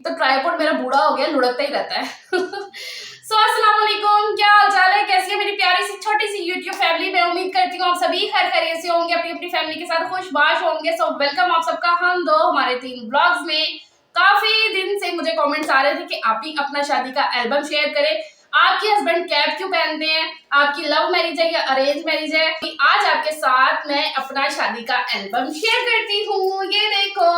तो ट्राइपॉड मेरा बूढ़ा हो गया, लुढ़कता ही रहता है। सो अस्सलाम वालेकुम, क्या हाल चाल है, कैसी है मेरी प्यारी सी छोटी सी यूट्यूब फैमिली। मैं उम्मीद करती हूँ आप सभी खैर खैरियत से होंगे, अपनी अपनी फैमिली के साथ खुशबाश होंगे। सो वेलकम आप सबका हम दो हमारे 3 ब्लॉग्स में। काफी दिन से मुझे कमेंट्स आ रहे थे कि आप ही अपना शादी का एल्बम शेयर करें, आपके हस्बैंड कैप क्यों पहनते हैं, आपकी लव मैरिज है या अरेंज मैरिज है। आज आपके साथ मैं अपना शादी का एल्बम शेयर करती हूँ। ये देखो,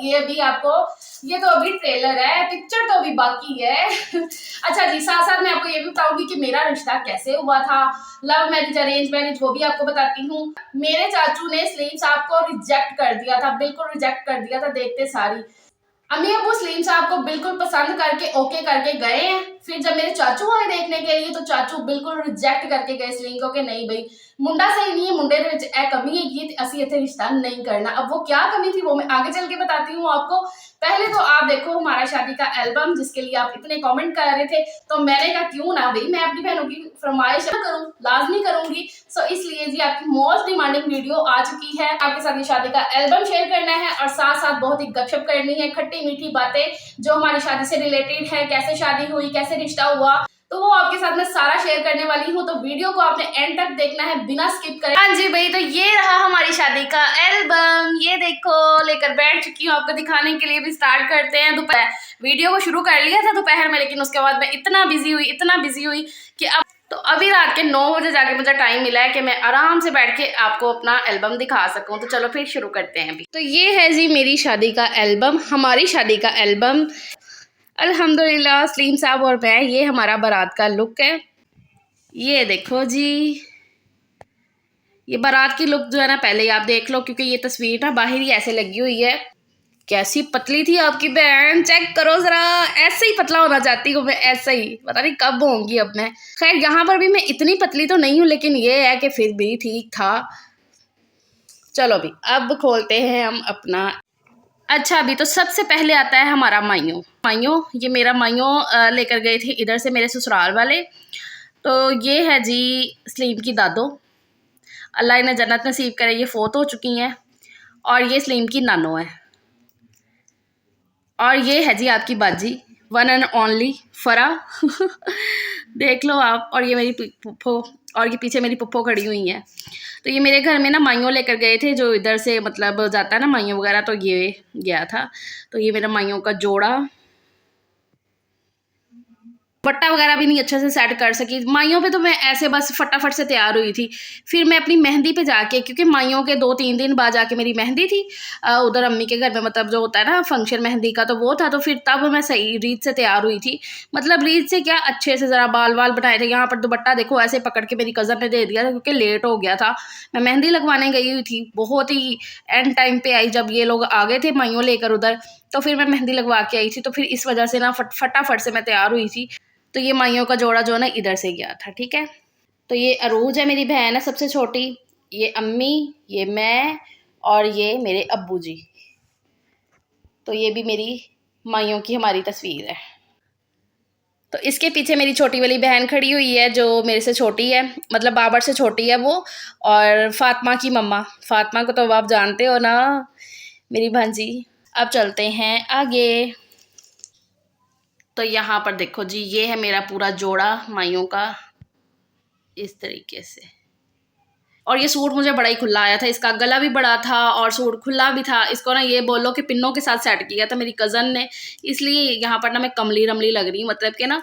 ये भी आपको, ये तो अभी ट्रेलर है, पिक्चर तो अभी बाकी है। अच्छा जी, साथ साथ मैं आपको ये भी बताऊंगी कि मेरा रिश्ता कैसे हुआ था, लव मैरिज अरेंज मैरिज, वो भी आपको बताती हूँ। मेरे चाचू ने सलीम साहब को रिजेक्ट कर दिया था, बिल्कुल रिजेक्ट कर दिया था देखते सारी। अम्मी अबू सलीम साहब को बिल्कुल पसंद करके ओके करके गए हैं। फिर जब मेरे चाचू आए देखने के लिए तो चाचू बिल्कुल रिजेक्ट करके गए सलीम को कि नहीं भाई, मुंडा सही नहीं है, मुंडे दे विच ए कमी है, असि इत्थे रिश्ता नहीं करना। अब वो क्या कमी थी वो मैं आगे चल के बताती हूँ आपको। पहले तो आप देखो हमारा शादी का एल्बम, जिसके लिए आप इतने कमेंट कर रहे थे, तो मैंने कहा क्यों ना भाई मैं अपनी बहनों की फरमाइश करूँ, लाजमी करूंगी। सो इसलिए जी आपकी मोस्ट डिमांडिंग वीडियो आ चुकी है। आपके साथ ये शादी का एल्बम शेयर करना है और साथ साथ बहुत ही गपशप करनी है, खट्टी मीठी बातें जो हमारी शादी से रिलेटेड है, कैसे शादी हुई, कैसे रिश्ता हुआ, तो वो आपके साथ मैं सारा शेयर करने वाली हूँ। तो वीडियो को आपने एंड तक देखना है बिना स्किप करे। हाँ जी भाई, तो ये रहा हमारी शादी का एल्बम, ये देखो लेकर बैठ चुकी हूँ आपको दिखाने के लिए। भी स्टार्ट करते हैं। दोपहर वीडियो को शुरू कर लिया था दोपहर में, लेकिन उसके बाद मैं इतना बिजी हुई कि अब तो अभी रात के 9 बजे जाके मुझे टाइम मिला है कि मैं आराम से बैठ के आपको अपना एल्बम दिखा सकूं। तो चलो फिर शुरू करते हैं। अभी तो ये है जी मेरी शादी का एल्बम, हमारी शादी का एल्बम अल्हम्दुलिल्लाह। सलीम साहब और मैं, ये हमारा बारात का लुक है। ये देखो जी, ये बारात की लुक जो है ना पहले ही आप देख लो, क्योंकि ये तस्वीर ना बाहर ही ऐसे लगी हुई है। कैसी पतली थी आपकी बहन, चेक करो जरा। ऐसे ही पतला होना चाहती हूँ मैं, ऐसे ही, पता नहीं कब होंगी अब मैं। खैर यहाँ पर भी मैं इतनी पतली तो नहीं हूँ, लेकिन ये है कि फिर भी ठीक था। चलो भी अब खोलते हैं हम अपना। अच्छा, अभी तो सबसे पहले आता है हमारा माइयों। माइयों, ये मेरा माइयों लेकर गए थे इधर से मेरे ससुराल वाले। तो ये है जी सलीम की दादो, अल्लाह इन्हें जन्नत नसीब करे, ये फोत हो चुकी हैं। और ये सलीम की नानो है। और ये है जी आपकी बाजी, वन एंड ओनली फरा। देख लो आप। और ये मेरी पुप्पो, और ये पीछे मेरी पुप्पो खड़ी हुई हैं। तो ये मेरे घर में ना माइयों लेकर गए थे, जो इधर से मतलब जाता है ना माइयों वगैरह, तो ये गया था। तो ये मेरा माइयों का जोड़ा, दुपट्टा वगैरह भी नहीं अच्छे से सेट कर सकी माइयों पे, तो मैं ऐसे बस फटाफट से तैयार हुई थी। फिर मैं अपनी मेहंदी पे जाके, क्योंकि माइयों के 2-3 दिन बाद जाके मेरी मेहंदी थी उधर अम्मी के घर में, मतलब जो होता है ना फंक्शन मेहंदी का, तो वो था। तो फिर तब मैं सही रीत से तैयार हुई थी, मतलब रीत से क्या, अच्छे से ज़रा बाल वाल बनाए थे। यहाँ पर दुपट्टा देखो ऐसे पकड़ के मेरी कज़न ने दे दिया था, क्योंकि लेट हो गया था। मैं मेहंदी लगवाने गई हुई थी, बहुत ही एंड टाइम पे आई जब ये लोग आ गए थे माइयों लेकर उधर। तो फिर मैं मेहंदी लगवा के आई थी, तो फिर इस वजह से ना फटाफट से मैं तैयार हुई थी। तो ये माइयों का जोड़ा जो है ना इधर से गया था, ठीक है। तो ये अरूज है, मेरी बहन है सबसे छोटी, ये अम्मी, ये मैं, और ये मेरे अब्बू जी। तो ये भी मेरी माइयों की हमारी तस्वीर है। तो इसके पीछे मेरी छोटी वाली बहन खड़ी हुई है, जो मेरे से छोटी है, मतलब बाबर से छोटी है वो। और फातिमा की मम्मा, फातिमा को तो आप जानते हो ना, मेरी भांजी। अब चलते हैं आगे। तो यहाँ पर देखो जी, ये है मेरा पूरा जोड़ा माइयों का, इस तरीके से। और ये सूट मुझे बड़ा ही खुला आया था, इसका गला भी बड़ा था और सूट खुला भी था। इसको ना ये बोलो कि पिन्नों के साथ सेट किया था मेरी कज़न ने, इसलिए यहाँ पर ना मैं कमली रमली लग रही हूँ, मतलब कि ना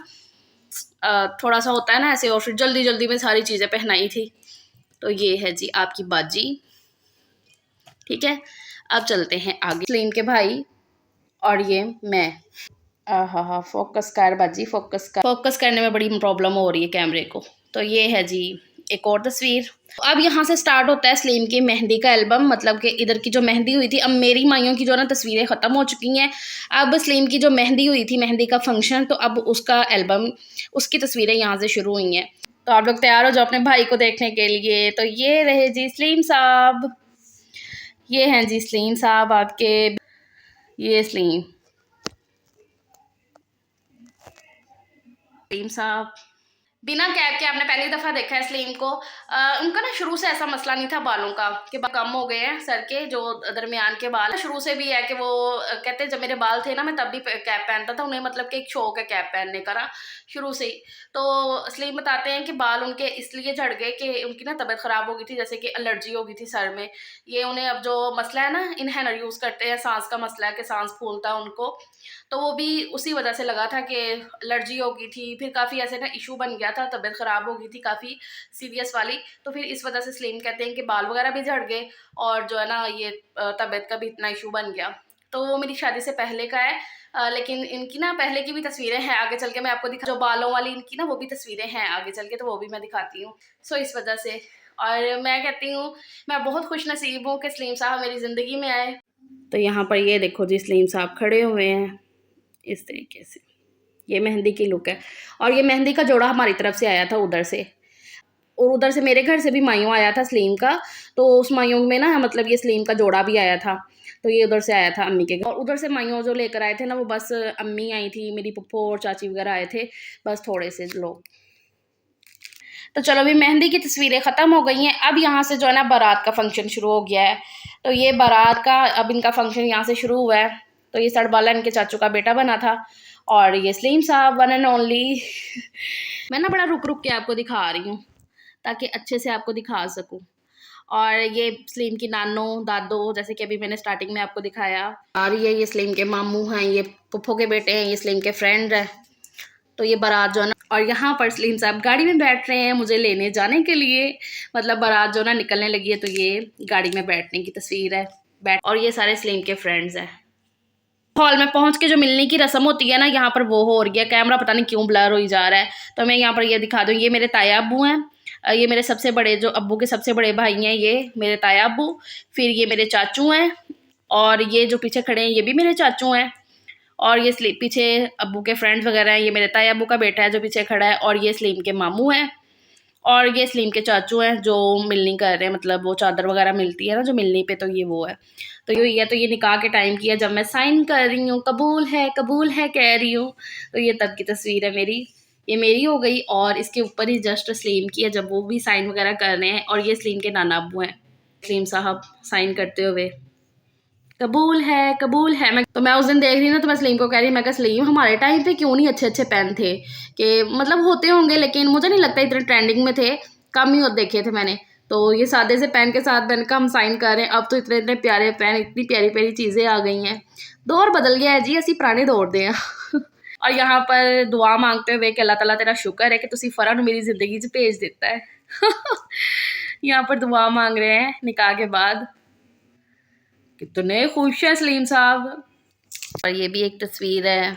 थोड़ा सा होता है ना ऐसे। और फिर जल्दी जल्दी में सारी चीज़ें पहनाई थी। तो ये है जी आपकी बाजी, ठीक है। अब चलते हैं आगे। सलीम के भाई और ये मैं। हाँ, फोकस कर बाजी, फोकस कर। फोकस करने में बड़ी प्रॉब्लम हो रही है कैमरे को। तो ये है जी एक और तस्वीर। अब यहाँ से स्टार्ट होता है सलीम की मेहंदी का एल्बम, मतलब कि इधर की जो मेहंदी हुई थी, अब मेरी माइयों की जो ना तस्वीरें ख़त्म हो चुकी हैं। अब सलीम की जो मेहंदी हुई थी, मेहंदी का फंक्शन, तो अब उसका एल्बम, उसकी तस्वीरें यहाँ से शुरू हुई हैं। तो आप लोग तैयार हो जाओ अपने भाई को देखने के लिए। तो ये रहे जी सलीम साहब, ये हैं जी सलीम साहब आपके, ये सलीम साहब, बिना कैप के आपने पहली दफ़ा देखा है सलीम को। उनका ना शुरू से ऐसा मसला नहीं था बालों का कि कम हो गए हैं सर के जो दरमियान के बाल, शुरू से भी है कि वो कहते हैं जब मेरे बाल थे ना मैं तब भी कैप पहनता था, उन्हें मतलब कि एक शौक है कैप पहनने का ना शुरू से ही। तो सलीम बताते हैं कि बाल उनके इसलिए झड़ गए कि उनकी ना तबीयत ख़राब हो गई थी, जैसे कि एलर्जी हो गई थी सर में। ये उन्हें अब जो मसला है ना इनहेलर यूज़ करते हैं, सांस का मसला है कि सांस फूलता है उनको, तो वो भी उसी वजह से लगा था कि एलर्जी हो गई थी। फिर काफ़ी ऐसे ना इशू बन गया था, तबीयत ख़राब हो गई थी काफ़ी सीरियस वाली, तो फिर इस वजह से सलीम कहते हैं कि बाल वगैरह भी झड़ गए और जो है ना ये तबीयत का भी इतना इशू बन गया। तो वो मेरी शादी से पहले का है। लेकिन इनकी ना पहले की भी तस्वीरें हैं, आगे चल के मैं आपको दिखा, जो बालों वाली इनकी ना वो भी तस्वीरें हैं आगे चल के, तो वो भी मैं दिखाती हूँ। सो इस वजह से, और मैं कहती हूँ मैं बहुत खुश नसीब हूँ कि सलीम साहब मेरी ज़िंदगी में आए। तो यहाँ पर ये देखो जी सलीम साहब खड़े हुए हैं इस तरीके से, ये मेहंदी की लुक है। और ये मेहंदी का जोड़ा हमारी तरफ से आया था उधर से, और उधर से मेरे घर से भी मायूं आया था सलीम का, तो उस मायूं में ना मतलब ये सलीम का जोड़ा भी आया था, तो ये उधर से आया था अम्मी के घर। और उधर से मायूं जो लेकर आए थे ना वो बस अम्मी आई थी, मेरी पप्पो और चाची वगैरह आए थे, बस थोड़े से लोग। तो चलो अभी मेहंदी की तस्वीरें ख़त्म हो गई हैं, अब यहाँ से जो है ना बारात का फंक्शन शुरू हो गया है। तो ये बारात का अब इनका फंक्शन यहाँ से शुरू हुआ है। तो ये सड़बाला इनके चाचू का बेटा बना था, और ये सलीम साहब वन एंड ओनली। मैं ना बड़ा रुक रुक के आपको दिखा रही हूँ ताकि अच्छे से आपको दिखा सकूँ। और ये सलीम की नानो दादो, जैसे कि अभी मैंने स्टार्टिंग में आपको दिखाया, और ये सलीम के मामू हैं, ये पुप्पो के बेटे हैं, ये सलीम के फ्रेंड है। तो ये बारात जो है ना, और यहाँ पर सलीम साहब गाड़ी में बैठ रहे हैं मुझे लेने जाने के लिए, मतलब बारात जो ना निकलने लगी है, तो ये गाड़ी में बैठने की तस्वीर है और ये सारे सलीम के फ्रेंड्स हैं। हॉल में पहुंच के जो मिलने की रस्म होती है ना, यहाँ पर वो हो रही है। कैमरा पता नहीं क्यों ब्लर हो जा रहा है, तो मैं यहाँ पर ये दिखा दूँ। ये मेरे ताया अब्बू हैं, ये मेरे सबसे बड़े जो अब्बू के सबसे बड़े भाई हैं, ये मेरे ताया अब्बू। फिर ये मेरे चाचू हैं, और ये जो पीछे खड़े हैं ये भी मेरे चाचू हैं। और ये पीछे अब्बू के फ्रेंड्स वगैरह हैं, ये मेरे ताया अब्बू का बेटा है जो पीछे खड़ा है, और ये सलीम के मामू हैं, और ये सलीम के चाचू हैं जो मिलनी कर रहे हैं, मतलब वो चादर वगैरह मिलती है ना जो मिलनी पे, तो ये वो है। तो ये तो ये निकाह के टाइम की है, जब मैं साइन कर रही हूँ, कबूल है कह रही हूँ, तो ये तब की तस्वीर है मेरी, ये मेरी हो गई। और इसके ऊपर ही जस्ट सलीम की है जब वो भी साइन वगैरह कर रहे हैं, और ये सलीम के नाना अब्बू हैं, सलीम साहब साइन करते हुए कबूल है। मैं उस दिन देख रही ना, तो मैं सलीम को कह रही, मैं कहा सलीम हमारे टाइम पे क्यों नहीं अच्छे अच्छे पेन थे, कि मतलब होते होंगे लेकिन मुझे नहीं लगता इतने ट्रेंडिंग में थे, कम ही देखे थे मैंने। तो ये सादे से पेन के साथ पेन का हम साइन कर रहे हैं, अब तो इतने इतने प्यारे पेन, इतनी प्यारी प्यारी चीज़ें आ गई हैं, दौर बदल गया है जी, असी पुराने दौर दे हैं। और यहाँ पर दुआ मांगते हुए कि अल्लाह ताला तेरा शुक्र है कि तुसी फरन मेरी ज़िंदगी च भेज देता है। यहाँ पर दुआ मांग रहे हैं निकाह के बाद, कितने खुश हैं सलीम साहब। और ये भी एक तस्वीर है।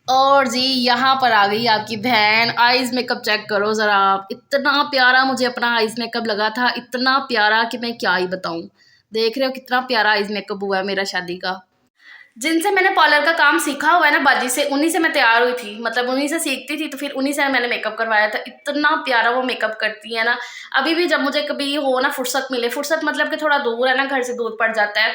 और जी यहाँ पर आ गई आपकी बहन, आइज़ मेकअप चेक करो ज़रा आप, इतना प्यारा मुझे अपना आइज़ मेकअप लगा था, इतना प्यारा कि मैं क्या ही बताऊँ। देख रहे हो कितना प्यारा आइज़ मेकअप हुआ है मेरा शादी का। जिनसे मैंने पार्लर का काम सीखा हुआ है ना बाजी से, उन्हीं से मैं तैयार हुई थी, मतलब उन्हीं से सीखती थी, तो फिर उन्हीं से मैंने मेकअप करवाया था। इतना प्यारा वो मेकअप करती है ना, अभी भी जब मुझे कभी हो ना फुर्सत मिले, फुर्सत मतलब कि थोड़ा दूर है ना, घर से दूर पड़ जाता है,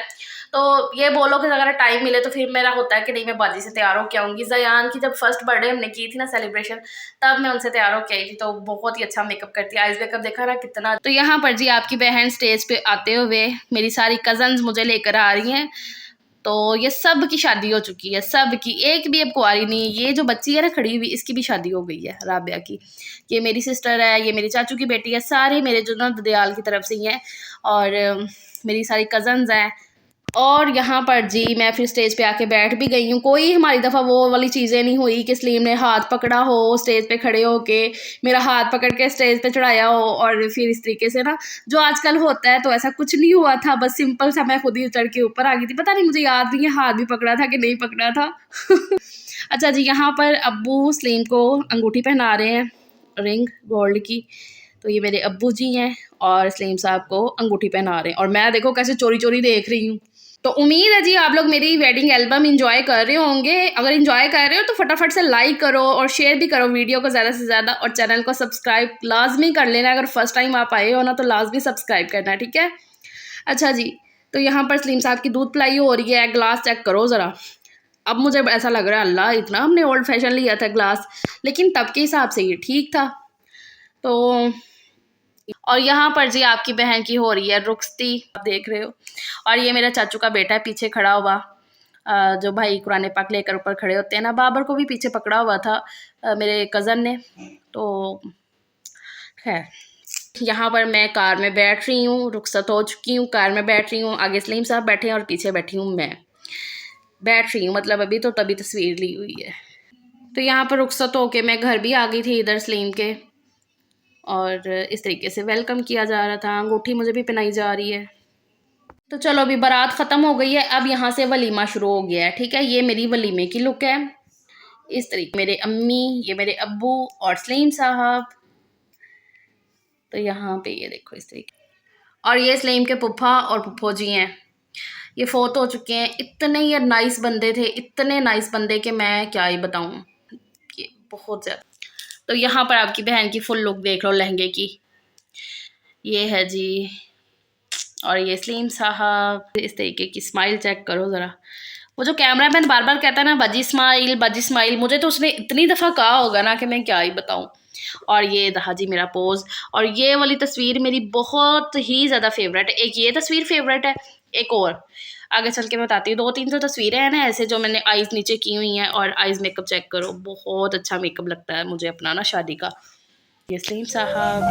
तो ये बोलो कि अगर टाइम मिले तो फिर मेरा होता है कि नहीं मैं बाजी से तैयार होकर आऊँगी। जयान की जब फर्स्ट बर्थडे हमने की थी ना सेलिब्रेशन, तब मैं उनसे तैयार होकर आई थी, तो बहुत ही अच्छा मेकअप करती है। आइज मेकअप देखा ना कितना। तो यहाँ पर जी आपकी बहन स्टेज पे आते हुए मेरी सारी कज़न्स मुझे लेकर आ रही हैं, तो ये सब की शादी हो चुकी है, सब की, एक भी अब कुंवारी नहीं। ये जो बच्ची है ना खड़ी हुई, इसकी भी शादी हो गई है, राबिया की। ये मेरी सिस्टर है, ये मेरे चाचू की बेटी है, सारे मेरे जो ना ददयाल की तरफ से ही हैं, और मेरी सारी कज़न्स हैं। और यहाँ पर जी मैं फिर स्टेज पे आके बैठ भी गई हूँ। कोई हमारी दफ़ा वो वाली चीज़ें नहीं हुई कि सलीम ने हाथ पकड़ा हो स्टेज पे खड़े हो के, मेरा हाथ पकड़ के स्टेज पे चढ़ाया हो, और फिर इस तरीके से ना जो आजकल होता है, तो ऐसा कुछ नहीं हुआ था। बस सिंपल सा मैं खुद ही चढ़ के ऊपर आ गई थी, पता नहीं मुझे याद नहीं है हाथ भी पकड़ा था कि नहीं पकड़ा था। अच्छा जी, यहाँ पर अब्बू सलीम को अंगूठी पहना रहे हैं, रिंग गोल्ड की। तो ये मेरे अब्बू जी हैं और सलीम साहब को अंगूठी पहना रहे हैं, और मैं देखो कैसे चोरी चोरी देख रही हूँ। तो उम्मीद है जी आप लोग मेरी वेडिंग एल्बम एंजॉय कर रहे होंगे। अगर एंजॉय कर रहे हो तो फटाफट से लाइक करो और शेयर भी करो वीडियो को ज़्यादा से ज़्यादा, और चैनल को सब्सक्राइब लाजमी कर लेना। अगर फर्स्ट टाइम आप आए हो ना तो लाजमी सब्सक्राइब करना, ठीक है। अच्छा जी, तो यहाँ पर सलीम साहब की दूध पिलाई हो रही है, ग्लास चेक करो ज़रा, अब मुझे ऐसा लग रहा है अल्लाह इतना हमने ओल्ड फैशन लिया था ग्लास, लेकिन तब के हिसाब से ये ठीक था। तो और यहाँ पर जी आपकी बहन की हो रही है रुखसती, आप देख रहे हो। और ये मेरा चाचू का बेटा है पीछे खड़ा हुआ, जो भाई कुरान पाक लेकर ऊपर खड़े होते हैं ना। बाबर को भी पीछे पकड़ा हुआ था मेरे कज़न ने। तो खैर यहाँ पर मैं कार में बैठ रही हूँ, रुखसत हो चुकी हूँ, कार में बैठ रही हूँ। आगे सलीम साहब बैठे हैं और पीछे बैठी हूँ मैं, बैठ रही हूँ मतलब अभी तो, तभी तस्वीर ली हुई है। तो यहाँ पर रुखसत होके मैं घर भी आ गई थी इधर सलीम के, और इस तरीके से वेलकम किया जा रहा था। अंगूठी मुझे भी पहनाई जा रही है। तो चलो अभी बारात ख़त्म हो गई है, अब यहाँ से वलीमा शुरू हो गया है। ठीक है, ये मेरी वलीमे की लुक है इस तरीके, मेरे अम्मी, ये मेरे अब्बू और सलीम साहब। तो यहाँ पे ये देखो इस तरीके, और ये सलीम के पुप्पा और पुप्पो जी हैं, ये फोत हो चुके हैं। इतने ये नाइस बंदे थे, इतने नाइस बंदे कि मैं क्या ही बताऊँ, ये बहुत ज़्यादा। तो यहाँ पर आपकी बहन की फुल लुक देख लो लहंगे की, ये है जी। और ये सलीम साहब, इस तरीके की स्माइल चेक करो ज़रा। वो जो कैमरा मैन बार बार कहता है ना बाजी स्माइल, मुझे तो उसने इतनी दफ़ा कहा होगा ना कि मैं क्या ही बताऊँ। और ये रहा जी मेरा पोज। और ये वाली तस्वीर मेरी बहुत ही ज़्यादा फेवरेट है। एक ये तस्वीर फेवरेट है, एक और आगे चल के मैं बताती हूँ। 2-3 तो तस्वीरें हैं ना ऐसे जो मैंने आइज़ नीचे की हुई हैं। और आइज़ मेकअप चेक करो, बहुत अच्छा मेकअप लगता है मुझे अपना ना शादी का। ये सलीम साहब,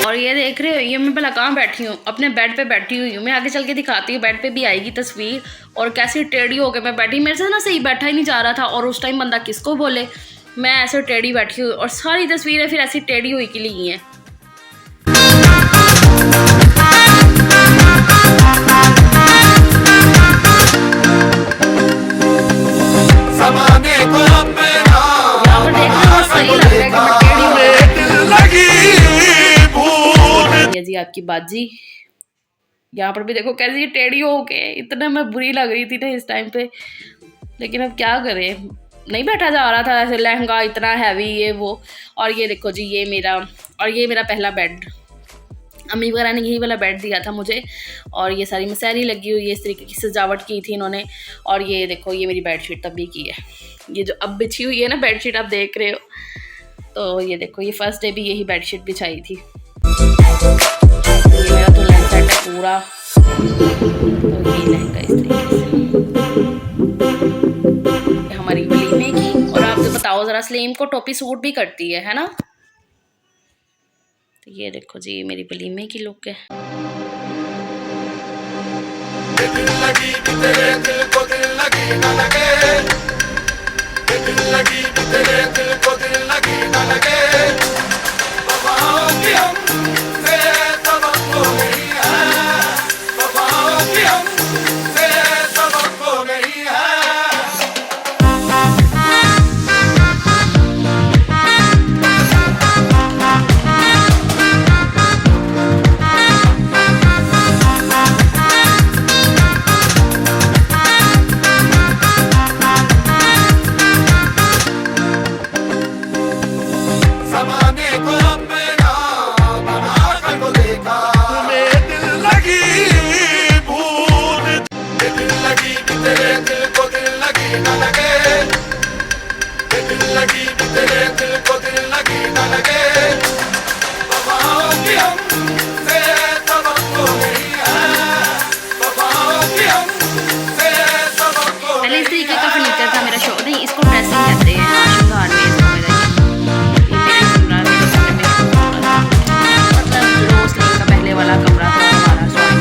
और ये देख रहे हो, ये मैं भला कहाँ बैठी हूँ, अपने बेड पे बैठी हुई हूँ। मैं आगे चल के दिखाती हूँ, बेड पे भी आएगी तस्वीर। और कैसी टेढ़ी हो गई मैं बैठी, मेरे से ना सही बैठा ही नहीं जा रहा था। और उस टाइम बंदा किसको बोले, मैं ऐसे टेढ़ी बैठी हुई, और सारी तस्वीरें फिर ऐसी टेढ़ी हुई की ली हैं। जी आपकी बाजी यहाँ पर भी देखो कैसी टेढ़ी हो के, इतना मैं बुरी लग रही थी ना इस टाइम पे। लेकिन अब क्या करें, नहीं बैठा जा रहा था ऐसे, लहंगा इतना हैवी ये वो। और ये देखो जी, ये मेरा पहला बेड, अम्मी वगैरह ने यही वाला बेड दिया था मुझे। और ये सारी मसहरी लगी हुई है, इस तरीके की सजावट की थी इन्होंने। और ये देखो, ये मेरी बेडशीट तब भी की है, ये जो अब बिछी हुई है ना बेडशीट आप देख रहे हो। तो ये देखो, ये फर्स्ट डे भी यही बेडशीट बिछाई थी। ये मेरा तो लहंगा सेट है पूरा। तो ये लहंगा इस तरीके से हमारी वलीमे की। और आप तो बताओ ज़रा, सलीम को टोपी सूट भी करती है ना। तो ये देखो जी, मेरी वलीमे की लुक है। ऐसे ही कहते हैं। हाँ, श्रृंगार में इसको मेरा ये मेरे कमरा मेरे कमरे में मतलब जो सलीम का पहले वाला कमरा था हमारा ड्राइंग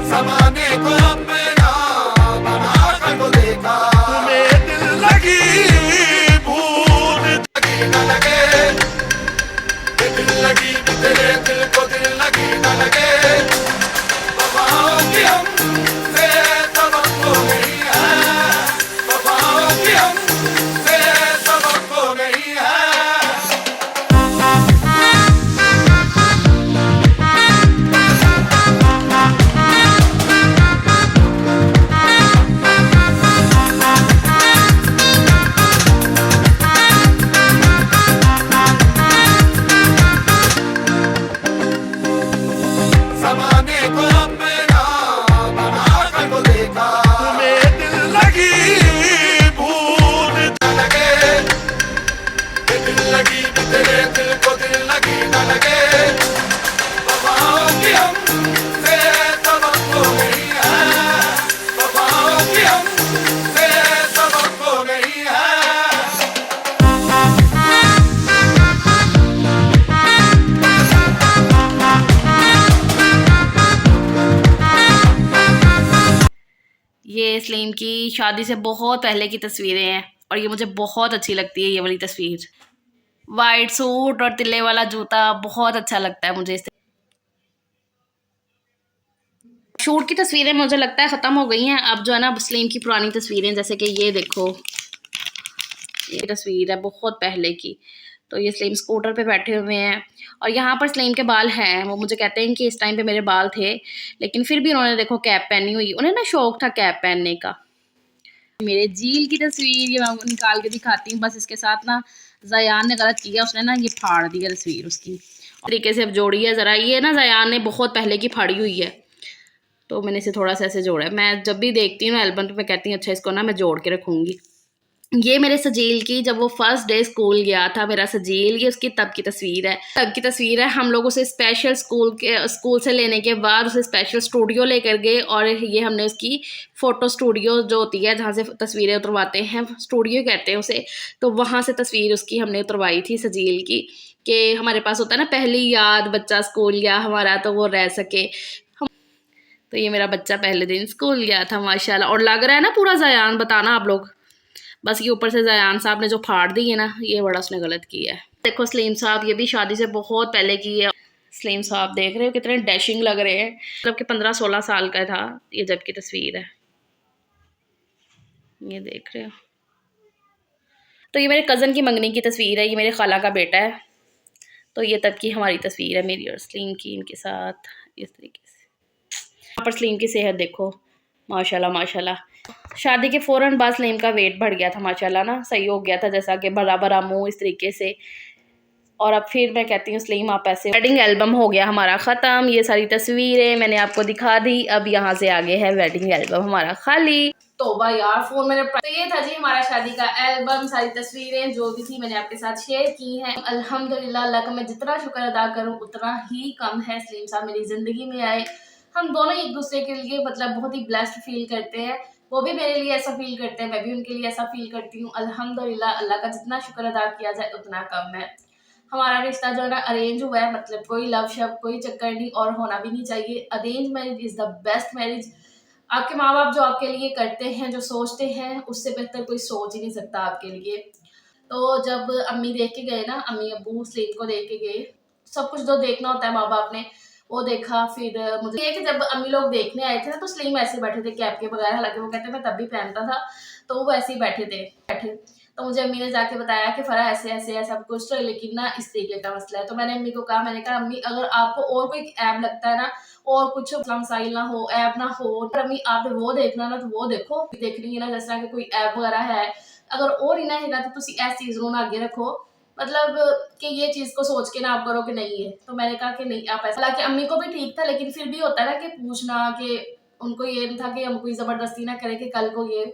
ज़माने को अपना बना कर तो देखा, तुम्हें दिल लगी भूल लगी न लगे, ये दिल लगी भी तेरे दिल को दिल लगी न लगे, वफाओं की हमसे सबक तो नहीं है, वफाओं की हमसे सबक तो नहीं है। ज़माने को अपना बना कर तो देखा, तुम्हें दिल लगी भूल न लगे, ये दिल लगी भी तेरे दिल को दिल लगी न लगे, वफाओं की हमसे सबक तो नहीं है, वफाओं की हमसे सबक तो नहीं है। ये सलीम की शादी से बहुत पहले की तस्वीरें हैं और ये मुझे बहुत अच्छी लगती है। ये वाली तस्वीर वाइट सूट और तिल्ले वाला जूता बहुत अच्छा लगता है मुझे। इस शूट की तस्वीरें मुझे लगता है ख़त्म हो गई हैं। अब जो है ना सलीम की पुरानी तस्वीरें, जैसे कि ये देखो, ये तस्वीर है बहुत पहले की। तो ये सलीम स्कूटर पे बैठे हुए हैं और यहाँ पर सलीम के बाल हैं। वो मुझे कहते हैं कि इस टाइम पे मेरे बाल थे, लेकिन फिर भी उन्होंने देखो कैप पहनी हुई। उन्हें ना शौक था कैप पहनने का। मेरे झील की तस्वीर ये मैं निकाल के दिखाती हूँ। बस इसके साथ ना जयान ने गलत किया, उसने ना ये फाड़ दी है तस्वीर उसकी। तरीके से अब जोड़ी है ज़रा। ये ना जयान ने बहुत पहले की फाड़ी हुई है, तो मैंने इसे थोड़ा सा ऐसे जोड़ा है। मैं जब भी देखती हूँ एल्बम तो मैं कहती हूँ अच्छा इसको ना मैं जोड़ के रखूँगी। ये मेरे सजील की जब वो फर्स्ट डे स्कूल गया था, मेरा सजील, ये उसकी तब की तस्वीर है। तब की तस्वीर है। हम लोग उसे स्पेशल स्कूल से लेने के बाद उसे स्पेशल स्टूडियो लेकर गए और ये हमने उसकी फ़ोटो स्टूडियो जो होती है जहाँ से तस्वीरें उतरवाते हैं, स्टूडियो कहते हैं उसे, तो वहाँ से तस्वीर उसकी हमने उतरवाई थी सजील की, कि हमारे पास होता है ना पहली याद, बच्चा स्कूल गया हमारा तो वो रह सके। तो ये मेरा बच्चा पहले दिन स्कूल गया था माशाल्लाह। और लग रहा है ना पूरा ज़यान, बताना आप लोग। बस ये ऊपर से जयान साहब ने जो फाड़ दी है ना, ये बड़ा उसने गलत किया है। देखो सलीम साहब, ये भी शादी से बहुत पहले की है। सलीम साहब देख रहे हो कितने डैशिंग लग रहे हैं, मतलब कि 15-16 साल का था ये जब की तस्वीर है। ये देख रहे हो। तो ये मेरे कज़न की मंगनी की तस्वीर है। ये मेरे खाला का बेटा है। तो ये तब की हमारी तस्वीर है, मेरी और सलीम की, इनके साथ इस तरीके से। यहाँ पर सलीम की सेहत देखो, माशाल्लाह माशाल्लाह। शादी के फ़ौरन बाद सलीम का वेट बढ़ गया था माशाल्लाह ना, सही हो गया था, जैसा कि बड़ा बड़ा मुँह इस तरीके से। और अब फिर मैं कहती हूँ सलीम आप ऐसे। वेडिंग एल्बम हो गया हमारा ख़त्म। ये सारी तस्वीरें मैंने आपको दिखा दी। अब यहाँ से आगे है वेडिंग एल्बम हमारा खाली। तोबा यार, फ़ोन मैंने तो ये था जी हमारा शादी का एल्बम, सारी तस्वीरें जो भी थी मैंने आपके साथ शेयर की हैं। अल्हम्दुलिल्लाह, अल्लाह का मैं जितना शुक्र अदा करूँ उतना ही कम है। सलीम साहब मेरी ज़िंदगी में आए, हम दोनों एक दूसरे के लिए मतलब बहुत ही ब्लेस्ड फील करते हैं। वो भी मेरे लिए ऐसा फील करते हैं, मैं भी उनके लिए ऐसा फील करती हूँ। अल्हम्दुलिल्लाह, अल्लाह का जितना शुक्र अदा किया जाए उतना कम है। हमारा रिश्ता जो है ना अरेंज हुआ है, मतलब कोई लव शव कोई चक्कर नहीं, और होना भी नहीं चाहिए। Arrange marriage is the best marriage. आपके माँ बाप जो आपके लिए करते हैं, जो सोचते हैं, उससे बेहतर कोई सोच ही नहीं सकता आपके लिए। तो जब अम्मी देख के गए ना, अम्मी अब्बू सलीम को देख के गए, सब कुछ जो देखना होता है माँ बाप ने वो देखा। फिर मुझे ये कि जब अम्मी लोग देखने आए थे ना, तो सलीम ऐसे बैठे थे कैप के बगैर, हालांकि वो कहते मैं तब भी पहनता था, तो वो ऐसे ही बैठे। तो मुझे अम्मी ने जाके बताया कि फ़रा ऐसे ऐसे है सब कुछ, तो लेकिन ना इस तरीके का मसला है। तो मैंने अम्मी को कहा, मैंने कहा अम्मी अगर आपको और कोई ऐब लगता है ना, और कुछ मसाइल ना हो, ऐब ना हो, तो अम्मी आपने वो देखना ना तो वो देखो, देखनी है ना जिस तरह के कोई ऐब वगैरह है, अगर और ही ना हैगा तो तुसी ऐसी चीज़ नूं आगे रखो, मतलब कि ये चीज़ को सोच के ना आप करो कि नहीं है। तो मैंने कहा कि नहीं आप ऐसा, हालांकि अम्मी को भी ठीक था, लेकिन फिर भी होता है ना कि पूछना, कि उनको ये नहीं था कि हम कोई ज़बरदस्ती ना करें कि कल को ये,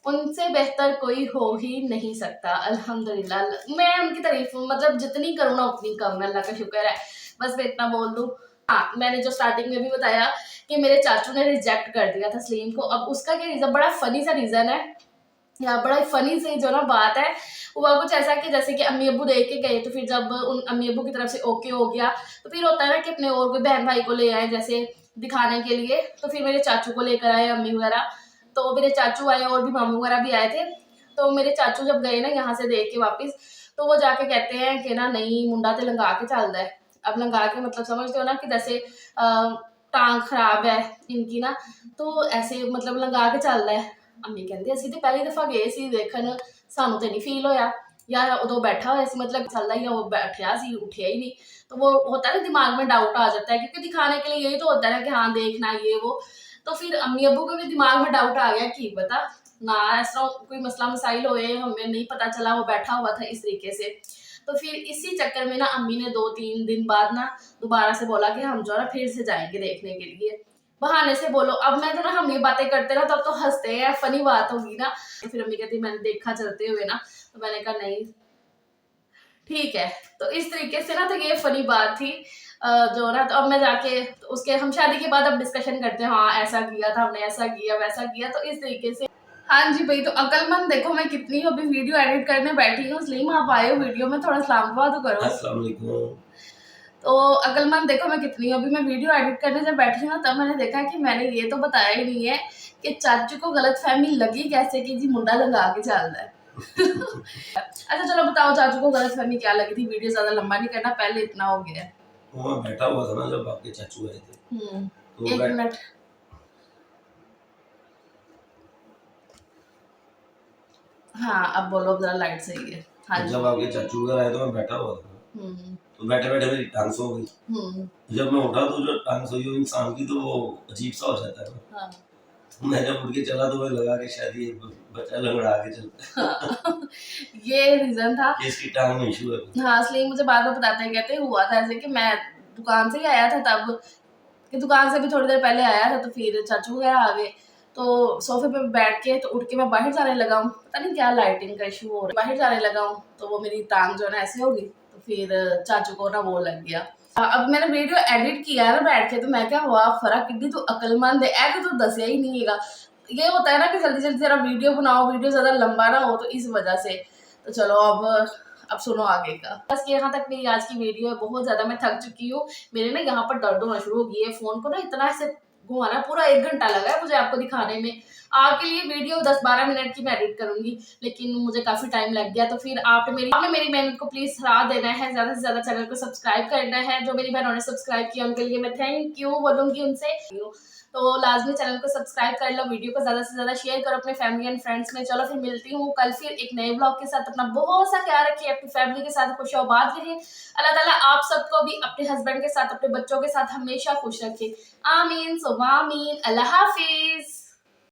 उनसे बेहतर कोई हो ही नहीं सकता। अल्हम्दुलिल्लाह, मैं उनकी तारीफ मतलब जितनी करूँ ना उतनी कम है, अल्लाह का शुक्र है। बस मैं इतना बोल दूँ। हाँ, मैंने जो स्टार्टिंग में भी बताया कि मेरे चाचू ने रिजेक्ट कर दिया था सलीम को। अब उसका क्या रीज़न, बड़ा फ़नी सा रीज़न है या बड़ा फ़नी सी जो ना बात है, हुआ कुछ ऐसा कि जैसे कि अम्मी अब्बू देख के गए, तो फिर जब उन अम्मी अब्बू की तरफ से ओके हो गया, तो फिर होता है ना कि अपने और कोई बहन भाई को ले आए जैसे दिखाने के लिए, तो फिर मेरे चाचू को लेकर आए अम्मी वगैरह। तो मेरे चाचू आए और भी मामू वगैरह भी आए थे। तो मेरे चाचू जब गए ना यहाँ से देख के वापस, तो वो जाके कहते हैं कि ना नहीं मुंडा तो लंगा के चलता है। अब लंगा के मतलब समझते हो ना कि जैसे टांग खराब है इनकी ना, तो ऐसे मतलब लंगा के चलता है। अम्मी कहती ਅਸੀਂ ਤੇ ਪਹਿਲੀ ਦਫਾ ਗਏ ਸੀ ਦੇਖਣ, ਸਾਨੂੰ ਤੇ नहीं फील होया या उदो बैठा हुआ सी मतलब चलता ही वो बैठा सी उठिया ही नहीं। तो वो होता है ना दिमाग में डाउट आ जाता है, क्योंकि दिखाने के लिए यही तो होता है ना कि हाँ देखना ये वो। तो फिर अम्मी अब्बू को भी दिमाग में डाउट आ गया कि पता ना ऐसा कोई मसला मसाइल होए, हमें नहीं पता चला वो बैठा हुआ था इस तरीके से। तो फिर इसी चक्कर में ना अम्मी ने 2-3 दिन बाद ना दोबारा से बोला कि हम जो है ना फिर से जाएंगे देखने के लिए। बहाने से बोलो, अब मैं तो ना हम ये बातें करते ना तब तो हंसते हैं, फनी बात होगी ना। फिर अम्मी कहती मैंने देखा चलते हुए ना, तो मैंने कहा नहीं ठीक है। तो इस तरीके से ना तो ये फनी बात थी जो ना। तो अब मैं जाके तो उसके हम शादी के बाद अब डिस्कशन करते हैं, हाँ ऐसा किया था हमने, ऐसा किया वैसा किया, तो इस तरीके से। हाँ जी भाई, तो अकलमंद देखो मैं कितनी अभी वीडियो एडिट करने बैठी हूँ, इसलिए आप आए हो वीडियो में, थोड़ा सलाम दुआ तो करो। अस्सलाम वालेकुम। तो अकलमंद देखो मैं कितनी अभी मैं वीडियो एडिट करने जब बैठी हूँ, तब मैंने देखा कि मैंने ये तो बताया ही नहीं है कि चाचू को गलतफहमी लगी कैसे कि जी मुंडा लगा के चल रहा है। अच्छा चलो बताओ चाचू को गलतफहमी क्या लगी थी, वीडियो ज्यादा लंबा नहीं करना, पहले इतना हो गया है। वहाँ बैठा हुआ था ना जब आपके चाचू आए थे, तो एक मिनट। हाँ अब बोलो, जरा लाइट सही है। हाँ जी। जब आपके चाचू वगैरह आए तो मैं बैठा हुआ था, तो बैठे बैठे मेरी टांग सो गई। जब मैं उठा तो जो टांग सोई हो इंसान की, तो वो अजीब सा हो जाता है ना। हाँ। मैं जब उठ के चला तो मुझे लगा कि शायद ये बच्चा लंगड़ा के चलता है। हाँ। ये रीजन था कि इसकी टांग में इशू है। हाँ, इसलिए मुझे बाद में बताते हैं, कहते हुआ था ऐसे कि मैं दुकान से ही आया था तब, कि दुकान से भी थोड़ी देर पहले आया था, तो फिर चाचू वगैरह आ गए, तो सोफे पे बैठ के तो उठ के मैं बाहर जाने लगा हूँ, पता नहीं क्या लाइटिंग का इशू हो रहा है, बाहर जाने लगा हूँ, तो वो मेरी टांग जो है ना ऐसे होगी, तो फिर चाचू को ना वो लग गया। अब मैंने वीडियो एडिट किया है ना बैठ के, तो मैं क्या हुआ फर्क किड्डी तो अकलमंद है ऐ तो दसिया ही नहीं है। ये होता है ना कि जल्दी जल्दी जरा वीडियो बनाओ, वीडियो ज्यादा लंबा ना हो, तो इस वजह से। तो चलो अब सुनो आगे का। बस यहाँ तक मेरी आज की वीडियो है, बहुत ज्यादा मैं थक चुकी हूँ, मेरे ना यहाँ पर दर्द होना शुरू हो गई है, फोन को ना इतना ऐसे घुमाना, पूरा 1 घंटा लगा है मुझे आपको दिखाने में। आपके लिए वीडियो 10-12 मिनट की मैं एडिट करूंगी, लेकिन मुझे काफी टाइम लग गया। तो फिर आपने मेरी मेहनत को प्लीज सराह देना है, ज्यादा से ज्यादा चैनल को सब्सक्राइब करना है। जो मेरी बहनों ने सब्सक्राइब किया उनके लिए मैं थैंक यू बोलूंगी उनसे। तो लाजमी चैनल को सब्सक्राइब कर लो, वीडियो को ज्यादा से ज्यादा शेयर करो अपने फैमिली एंड फ्रेंड्स में। चलो फिर मिलती हूँ कल फिर एक नए ब्लॉग के साथ। अपना बहुत सा ख्याल रखिए, अपनी फैमिली के साथ खुश आबाद रहिए। अल्लाह ताला आप सबको भी अपने हस्बैंड के साथ, अपने बच्चों के साथ हमेशा खुश रखे। आमीन सुम्मा आमीन। अल्लाह हाफिज।